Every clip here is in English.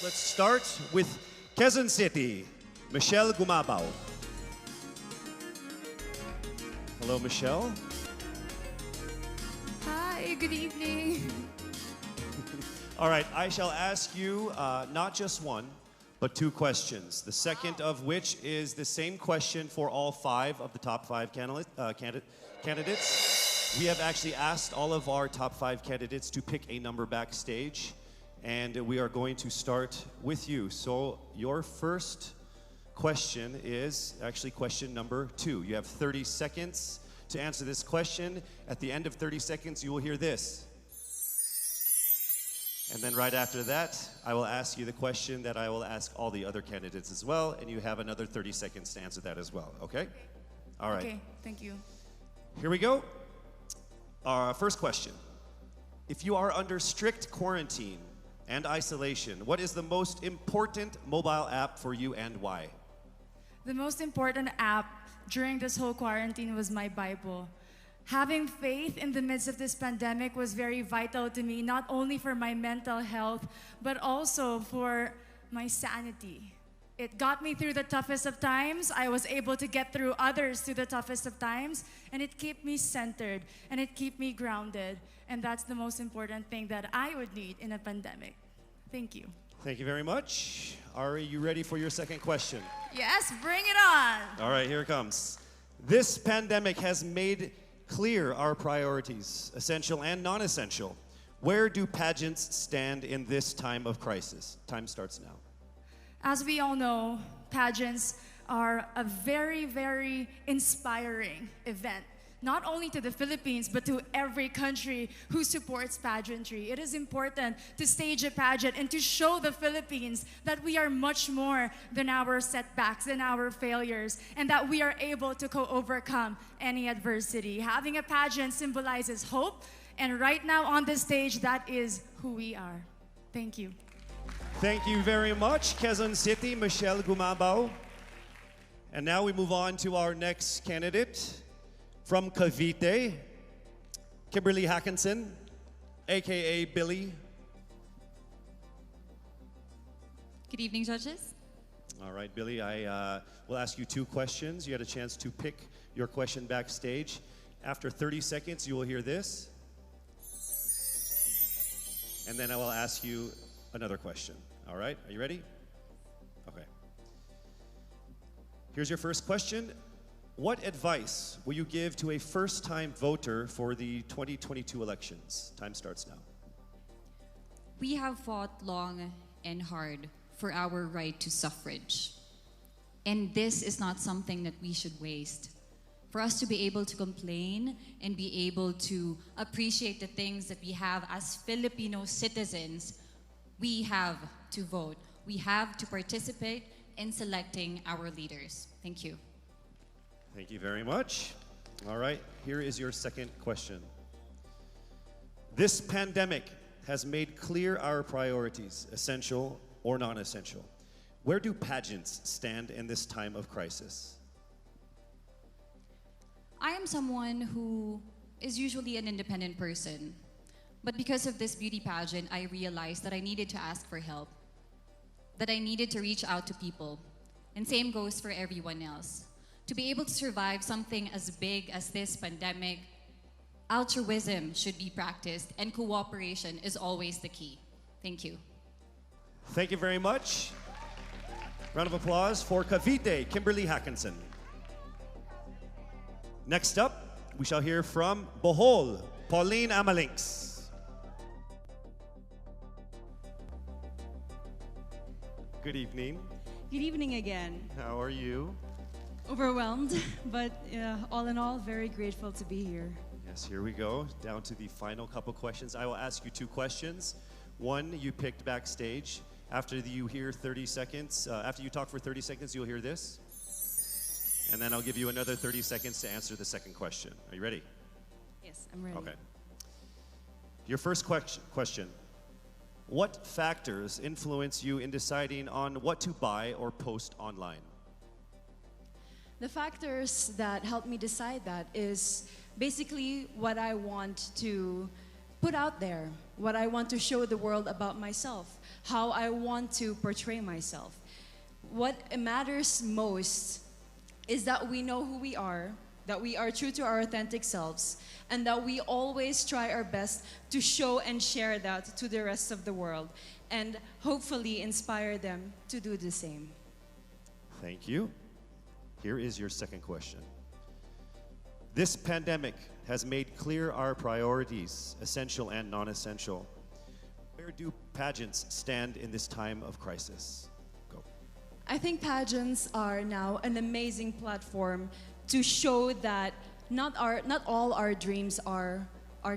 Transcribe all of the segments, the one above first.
Let's start with Quezon City, Michelle Gumabaw. Hello, Michelle. Hi, good evening. All right, I shall ask you not just one, but two questions. The second of which is the same question for all five of the top five candidates. We have actually asked all of our top five candidates to pick a number backstage, and we are going to start with you. So your first question is actually question number 2. You have 30 seconds to answer this question. At the end of 30 seconds, you will hear this. And then right after that, I will ask you the question that I will ask all the other candidates as well, and you have another 30 seconds to answer that as well, okay? All right. Okay, thank you. Here we go. Our first question. If you are under strict quarantine and isolation, what is the most important mobile app for you and why? The most important app during this whole quarantine was my Bible. Having faith in the midst of this pandemic was very vital to me, not only for my mental health, but also for my sanity. It got me through the toughest of times. I was able to get through others through the toughest of times, and it kept me centered, and it kept me grounded. And that's the most important thing that I would need in a pandemic. Thank you. Thank you very much. Are you ready for your second question? Yes, bring it on. All right, here it comes. This pandemic has made clear our priorities, essential and non-essential. Where do pageants stand in this time of crisis? Time starts now. As we all know, pageants are a very, very inspiring event, not only to the Philippines, but to every country who supports pageantry. It is important to stage a pageant and to show the Philippines that we are much more than our setbacks, than our failures, and that we are able to overcome any adversity. Having a pageant symbolizes hope, and right now on the stage, that is who we are. Thank you. Thank you very much, Quezon City, Michelle Gumabaw. And now we move on to our next candidate. From Cavite, Kimberly Hackinson, aka Billy. Good evening, judges. All right, Billy, I will ask you two questions. You had a chance to pick your question backstage. After 30 seconds, you will hear this. And then I will ask you another question. All right, are you ready? Okay. Here's your first question. What advice will you give to a first-time voter for the 2022 elections? Time starts now. We have fought long and hard for our right to suffrage. And this is not something that we should waste. For us to be able to complain and be able to appreciate the things that we have as Filipino citizens, we have to vote. We have to participate in selecting our leaders. Thank you. Thank you very much. All right, here is your second question. This pandemic has made clear our priorities, essential or non-essential. Where do pageants stand in this time of crisis? I am someone who is usually an independent person. But because of this beauty pageant, I realized that I needed to ask for help, that I needed to reach out to people. And same goes for everyone else. To be able to survive something as big as this pandemic, altruism should be practiced, and cooperation is always the key. Thank you. Thank you very much. Round of applause for Cavite, Kimberly Hackinson. Next up, we shall hear from Bohol, Pauline Amalinks. Good evening. Good evening again. How are you? Overwhelmed, but all in all, very grateful to be here. Yes, here we go. Down to the final couple questions. I will ask you two questions. One you picked backstage. After you hear 30 seconds, after you talk for 30 seconds, you'll hear this. And then I'll give you another 30 seconds to answer the second question. Are you ready? Yes, I'm ready. Okay. Your first question. What factors influence you in deciding on what to buy or post online? The factors that help me decide that is basically what I want to put out there, what I want to show the world about myself, how I want to portray myself. What matters most is that we know who we are, that we are true to our authentic selves, and that we always try our best to show and share that to the rest of the world, and hopefully inspire them to do the same. Thank you. Here is your second question. This pandemic has made clear our priorities, essential and non-essential. Where do pageants stand in this time of crisis? Go. I think pageants are now an amazing platform to show that not all our dreams are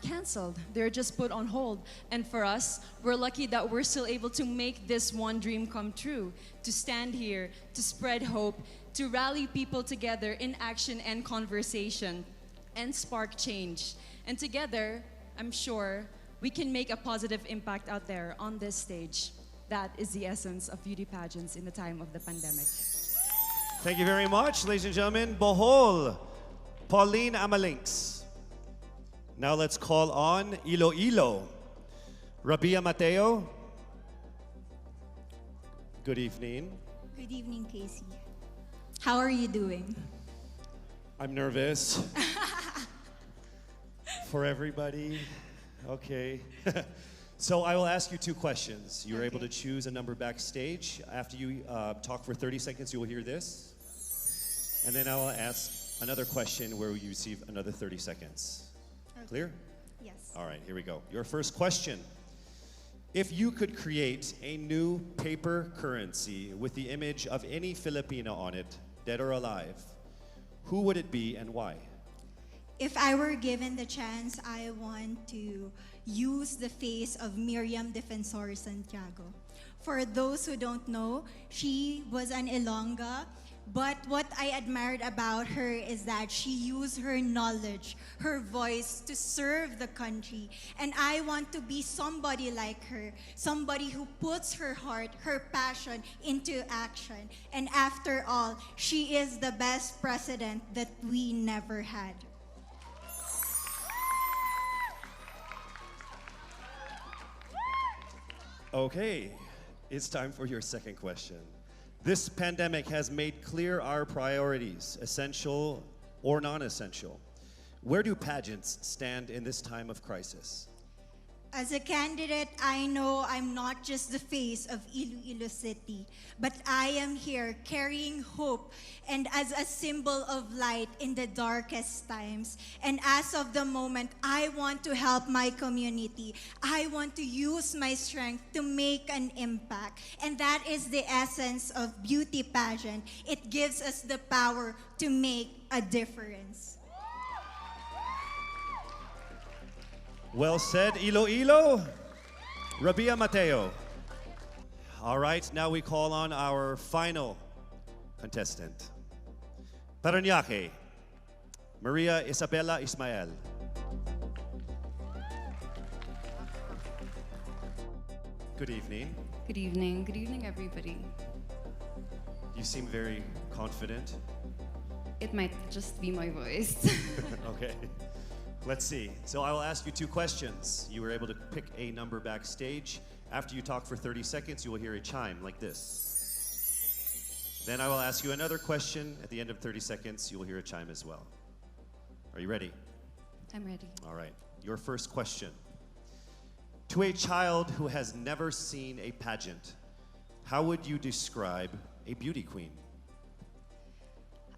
canceled. They're just put on hold. And for us, we're lucky that we're still able to make this one dream come true, to stand here, to spread hope, to rally people together in action and conversation, and spark change. And together, I'm sure, we can make a positive impact out there on this stage. That is the essence of beauty pageants in the time of the pandemic. Thank you very much, ladies and gentlemen. Bohol, Pauline Amalinks. Now let's call on Iloilo. Rabia Mateo. Good evening. Good evening, Casey. How are you doing? I'm nervous. For everybody. Okay. So I will ask you two questions. You're able to choose a number backstage. After you talk for 30 seconds, you will hear this. And then I will ask another question where you receive another 30 seconds. Okay. Clear? Yes. All right, here we go. Your first question. If you could create a new paper currency with the image of any Filipino on it, dead or alive, who would it be and why? If I were given the chance, I want to use the face of Miriam Defensor Santiago. For those who don't know, she was an Ilongga, but what I admired about her is that she used her knowledge, her voice to serve the country. And I want to be somebody like her, somebody who puts her heart, her passion into action. And after all, she is the best president that we never had. Okay, it's time for your second question. This pandemic has made clear our priorities, essential or non-essential. Where do pageants stand in this time of crisis? As a candidate, I know I'm not just the face of Iloilo City, but I am here carrying hope and as a symbol of light in the darkest times. And as of the moment, I want to help my community. I want to use my strength to make an impact. And that is the essence of beauty pageant. It gives us the power to make a difference. Well said, Iloilo. Rabia Mateo. All right, now we call on our final contestant. Parañaque, Maria Isabella Ismael. Good evening. Good evening. Good evening, everybody. You seem very confident. It might just be my voice. Okay. Let's see. So I will ask you two questions. You were able to pick a number backstage. After you talk for 30 seconds, you will hear a chime like this. Then I will ask you another question. At the end of 30 seconds, you will hear a chime as well. Are you ready? I'm ready. All right. Your first question. To a child who has never seen a pageant, how would you describe a beauty queen?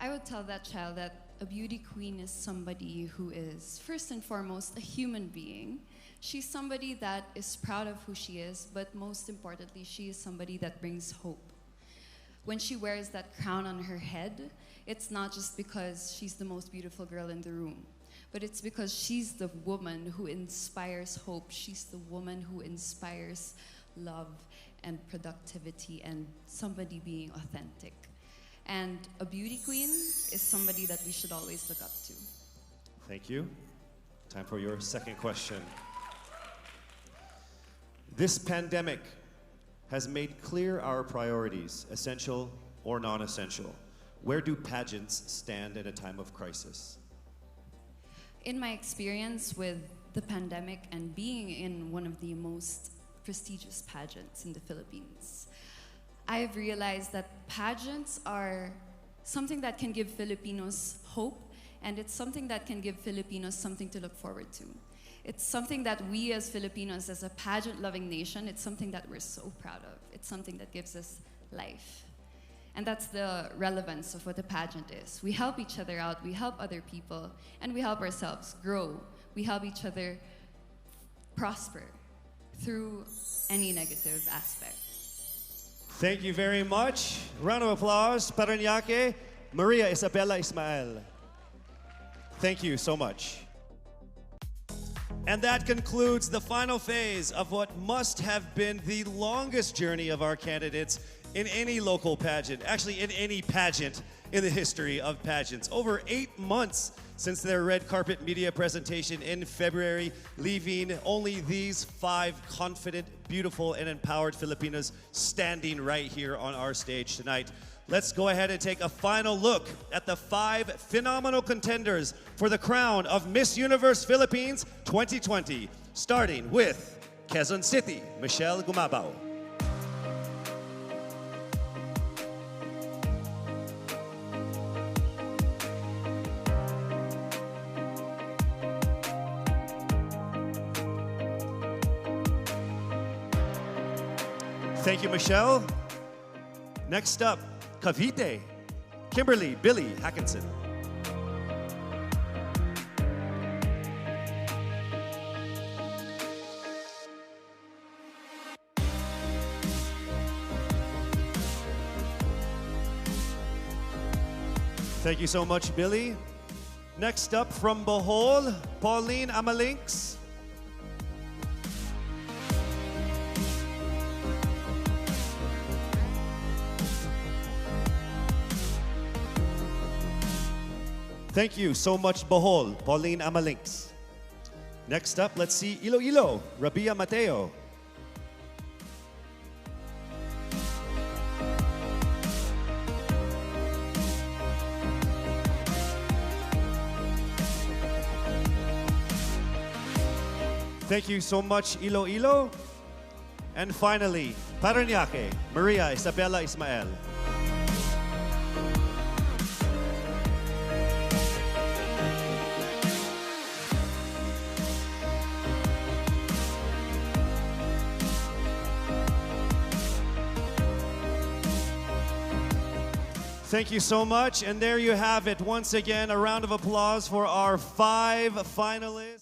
I would tell that child that a beauty queen is somebody who is, first and foremost, a human being. She's somebody that is proud of who she is, but most importantly, she is somebody that brings hope. When she wears that crown on her head, it's not just because she's the most beautiful girl in the room, but it's because she's the woman who inspires hope. She's the woman who inspires love and productivity and somebody being authentic. And a beauty queen is somebody that we should always look up to. Thank you. Time for your second question. This pandemic has made clear our priorities, essential or non-essential. Where do pageants stand in a time of crisis? In my experience with the pandemic and being in one of the most prestigious pageants in the Philippines, I've realized that pageants are something that can give Filipinos hope, and it's something that can give Filipinos something to look forward to. It's something that we as Filipinos, as a pageant-loving nation, it's something that we're so proud of. It's something that gives us life. And that's the relevance of what a pageant is. We help each other out, we help other people, and we help ourselves grow. We help each other prosper through any negative aspect. Thank you very much. Round of applause, Paranaque, Maria Isabella Ismael. Thank you so much. And that concludes the final phase of what must have been the longest journey of our candidates in any local pageant, actually in any pageant in the history of pageants. Over 8 months since their red carpet media presentation in February, leaving only these 5 confident, beautiful, and empowered Filipinas standing right here on our stage tonight. Let's go ahead and take a final look at the 5 phenomenal contenders for the crown of Miss Universe Philippines 2020, starting with Quezon City, Michelle Gumabao. Thank you, Michelle. Next up, Cavite, Kimberly Billy Hackinson. Thank you so much, Billy. Next up from Bohol, Pauline Amalinks. Thank you so much, Bohol, Pauline Amalinks. Next up, let's see Iloilo, Rabia Mateo. Thank you so much, Iloilo. And finally, Paranaque, Maria Isabella Ismael. Thank you so much. And there you have it. Once again, a round of applause for our 5 finalists.